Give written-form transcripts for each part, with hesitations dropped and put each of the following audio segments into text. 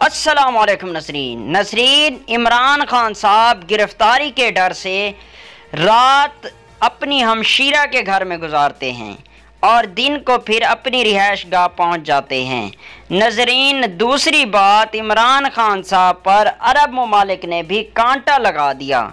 अस्सलाम वालेकुम नसरीन इमरान खान साहब गिरफ्तारी के डर से रात अपनी हमशीरा के घर में गुजारते हैं और दिन को फिर अपनी रिहाइश गाह पहुँच जाते हैं। नजरीन, दूसरी बात, इमरान खान साहब पर अरब ममालिक ने भी कांटा लगा दिया।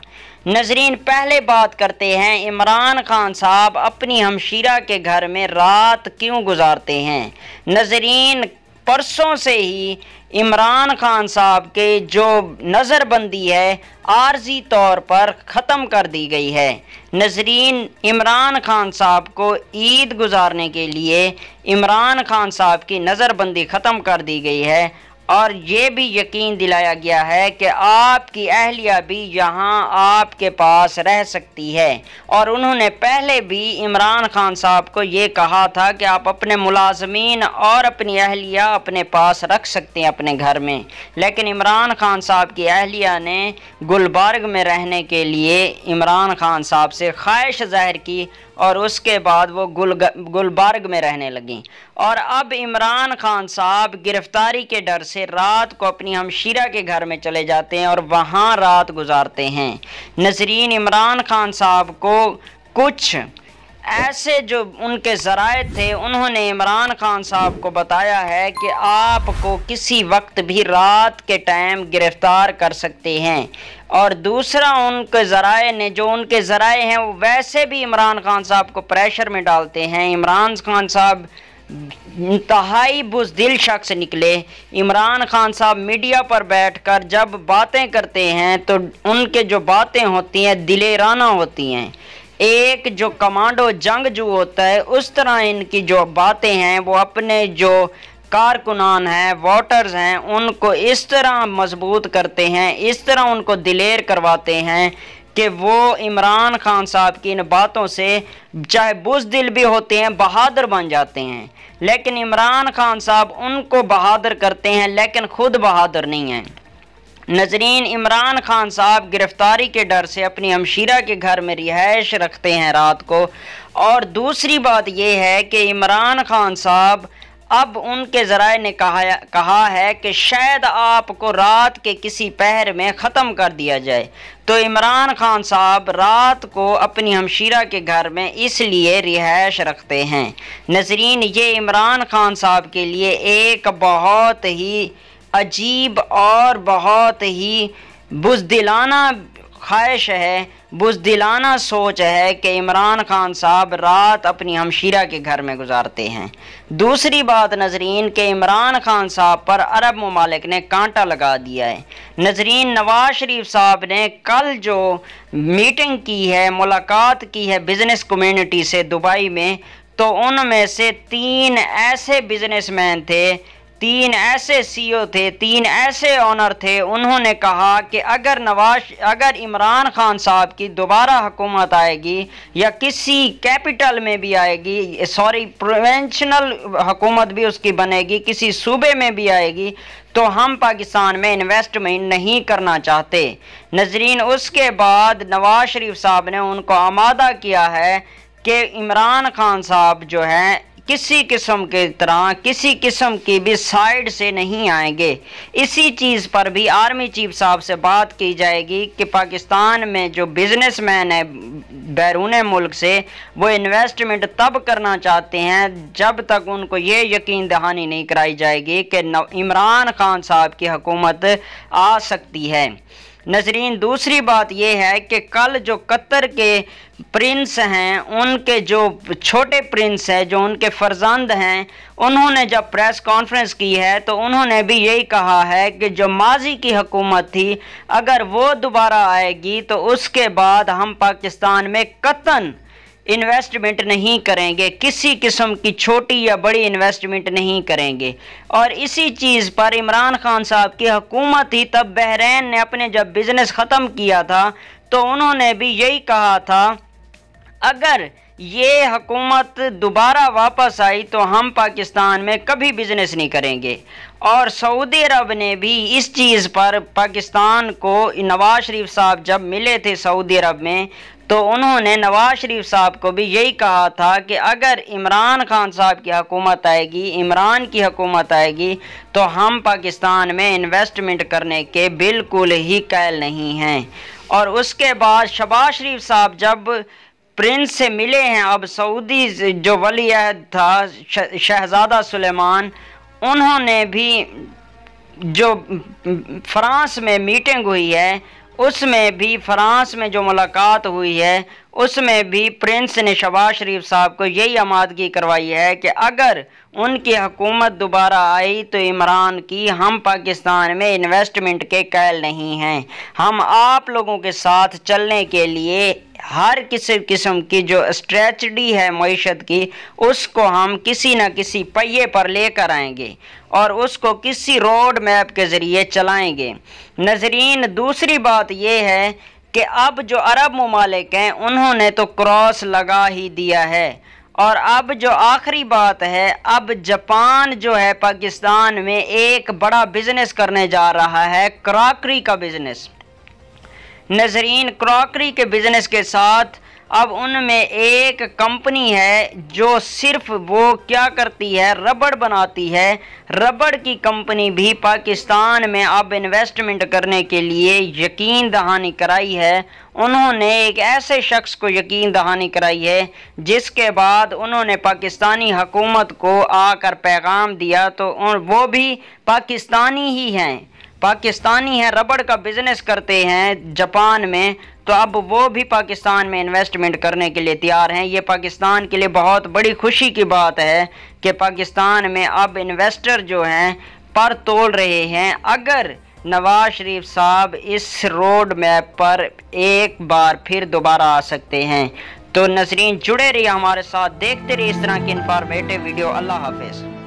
नजरीन, पहले बात करते हैं इमरान खान साहब अपनी हमशीरा के घर में रात क्यों गुजारते हैं। नजरीन, परसों से ही इमरान खान साहब के जो नज़रबंदी है आर्जी तौर पर ख़त्म कर दी गई है। नजरीन, इमरान खान साहब को ईद गुजारने के लिए इमरान खान साहब की नज़रबंदी ख़त्म कर दी गई है और ये भी यकीन दिलाया गया है कि आपकी अहलिया भी यहाँ आपके पास रह सकती है। और उन्होंने पहले भी इमरान खान साहब को ये कहा था कि आप अपने मुलाजमीन और अपनी अहलिया अपने पास रख सकते हैं अपने घर में, लेकिन इमरान खान साहब की अहलिया ने गुलबर्ग में रहने के लिए इमरान खान साहब से ख्वाहिश जाहिर की और उसके बाद वो गुलबर्ग में रहने लगी। और अब इमरान खान साहब गिरफ्तारी के डर से रात को अपनी हमशीरा के घर में चले जाते हैं और वहाँ रात गुजारते हैं। नजरीन, इमरान खान साहब को कुछ ऐसे जो उनके ज़राए थे उन्होंने इमरान खान साहब को बताया है कि आपको किसी वक्त भी रात के टाइम गिरफ़्तार कर सकते हैं। और दूसरा, उनके ज़राए ने जो उनके ज़राए हैं वो वैसे भी इमरान खान साहब को प्रेशर में डालते हैं। इमरान खान साहब इंतहाई बुज़दिल शख्स निकले। इमरान खान साहब मीडिया पर बैठकर जब बातें करते हैं तो उनके जो बातें होती हैं दिलेराना होती हैं। एक जो कमांडो जंगजू होता है उस तरह इनकी जो बातें हैं वो अपने जो कारकुनान हैं, वोटर्स हैं, उनको इस तरह मजबूत करते हैं, इस तरह उनको दिलेर करवाते हैं कि वो इमरान खान साहब की इन बातों से चाहे बुज़दिल भी होते हैं बहादुर बन जाते हैं। लेकिन इमरान खान साहब उनको बहादुर करते हैं लेकिन खुद बहादुर नहीं हैं। नजरीन, इमरान खान साहब गिरफ्तारी के डर से अपनी हमशीरा के घर में रिहाइश रखते हैं रात को। और दूसरी बात यह है कि इमरान खान साहब अब उनके ज़राए ने कहा है कि शायद आपको रात के किसी पहर में ख़त्म कर दिया जाए। तो इमरान खान साहब रात को अपनी हमशीरा के घर में इसलिए रिहाइश रखते हैं। नजरीन, ये इमरान खान साहब के लिए एक बहुत ही अजीब और बहुत ही बुज़दिलाना ख्वाहिश है, बुज़दिलाना सोच है कि इमरान खान साहब रात अपनी हमशीरा के घर में गुजारते हैं। दूसरी बात नजरीन के इमरान खान साहब पर अरब ममालिक ने कांटा लगा दिया है। नजरीन, नवाज शरीफ साहब ने कल जो मीटिंग की है, मुलाकात की है बिज़नेस कम्युनिटी से दुबई में, तो उनमें से 3 ऐसे बिजनेसमैन थे, 3 ऐसे सीईओ थे, 3 ऐसे ऑनर थे। उन्होंने कहा कि अगर इमरान खान साहब की दोबारा हुकूमत आएगी या किसी कैपिटल में भी आएगी, प्रोविंशनल हुकूमत भी उसकी बनेगी, किसी सूबे में भी आएगी, तो हम पाकिस्तान में इन्वेस्टमेंट नहीं करना चाहते। नजरीन, उसके बाद नवाज शरीफ साहब ने उनको आमादा किया है कि इमरान खान साहब जो हैं किसी किस्म के तरह किसी किस्म की भी साइड से नहीं आएंगे। इसी चीज़ पर भी आर्मी चीफ साहब से बात की जाएगी कि पाकिस्तान में जो बिजनेसमैन है बैरून मुल्क से वो इन्वेस्टमेंट तब करना चाहते हैं जब तक उनको ये यकीन दहानी नहीं कराई जाएगी कि इमरान खान साहब की हुकूमत आ सकती है। नजरीन, दूसरी बात यह है कि कल जो कतर के प्रिंस हैं, उनके जो छोटे प्रिंस हैं, जो उनके फर्जंद हैं, उन्होंने जब प्रेस कॉन्फ्रेंस की है तो उन्होंने भी यही कहा है कि जो माजी की हुकूमत थी अगर वो दोबारा आएगी तो उसके बाद हम पाकिस्तान में कतन इन्वेस्टमेंट नहीं करेंगे, किसी किस्म की छोटी या बड़ी इन्वेस्टमेंट नहीं करेंगे। और इसी चीज़ पर इमरान खान साहब की हुकूमत ही तब बहरीन ने अपने जब बिज़नेस ख़त्म किया था तो उन्होंने भी यही कहा था अगर ये हुकूमत दोबारा वापस आई तो हम पाकिस्तान में कभी बिज़नेस नहीं करेंगे। और सऊदी अरब ने भी इस चीज़ पर पाकिस्तान को, नवाज शरीफ साहब जब मिले थे सऊदी अरब में तो उन्होंने नवाज शरीफ साहब को भी यही कहा था कि अगर इमरान खान साहब की हुकूमत आएगी, इमरान की हुकूमत आएगी, तो हम पाकिस्तान में इन्वेस्टमेंट करने के बिल्कुल ही कायल नहीं हैं। और उसके बाद शहबाज शरीफ साहब जब प्रिंस से मिले हैं, अब सऊदी जो वली अहद था शहजादा सुलेमान, उन्होंने भी जो फ्रांस में मीटिंग हुई है, उसमें भी फ्रांस में जो मुलाकात हुई है, उसमें भी प्रिंस ने शहबाज शरीफ साहब को यही आमादगी करवाई है कि अगर उनकी हुकूमत दोबारा आई तो इमरान की हम पाकिस्तान में इन्वेस्टमेंट के कायल नहीं हैं। हम आप लोगों के साथ चलने के लिए हर किस्म की जो स्ट्रेटजी है मईशत की, उसको हम किसी न किसी पहिए पर लेकर आएंगे और उसको किसी रोड मैप के ज़रिए चलाएंगे। नाज़रीन, दूसरी बात यह है कि अब जो अरब ममालिक हैं उन्होंने तो क्रॉस लगा ही दिया है। और अब जो आखिरी बात है, अब जापान जो है पाकिस्तान में एक बड़ा बिजनेस करने जा रहा है, क्रॉकरी का बिजनेस। नाज़रीन, क्रॉकरी के बिजनेस के साथ अब उनमें एक कंपनी है जो सिर्फ वो क्या करती है, रबड़ बनाती है। रबड़ की कंपनी भी पाकिस्तान में अब इन्वेस्टमेंट करने के लिए यकीन दहानी कराई है। उन्होंने एक ऐसे शख्स को यकीन दहानी कराई है जिसके बाद उन्होंने पाकिस्तानी हुकूमत को आकर पैगाम दिया, तो वो भी पाकिस्तानी ही हैं, पाकिस्तानी हैं, रबड़ का बिज़नेस करते हैं जापान में, तो अब वो भी पाकिस्तान में इन्वेस्टमेंट करने के लिए तैयार हैं। ये पाकिस्तान के लिए बहुत बड़ी खुशी की बात है कि पाकिस्तान में अब इन्वेस्टर जो हैं पर तोल रहे हैं अगर नवाज शरीफ साहब इस रोड मैप पर एक बार फिर दोबारा आ सकते हैं। तो नाज़रीन, जुड़े रहिए हमारे साथ, देखते रहिए इस तरह की इंफॉर्मेटिव वीडियो। अल्लाह हाफिज़।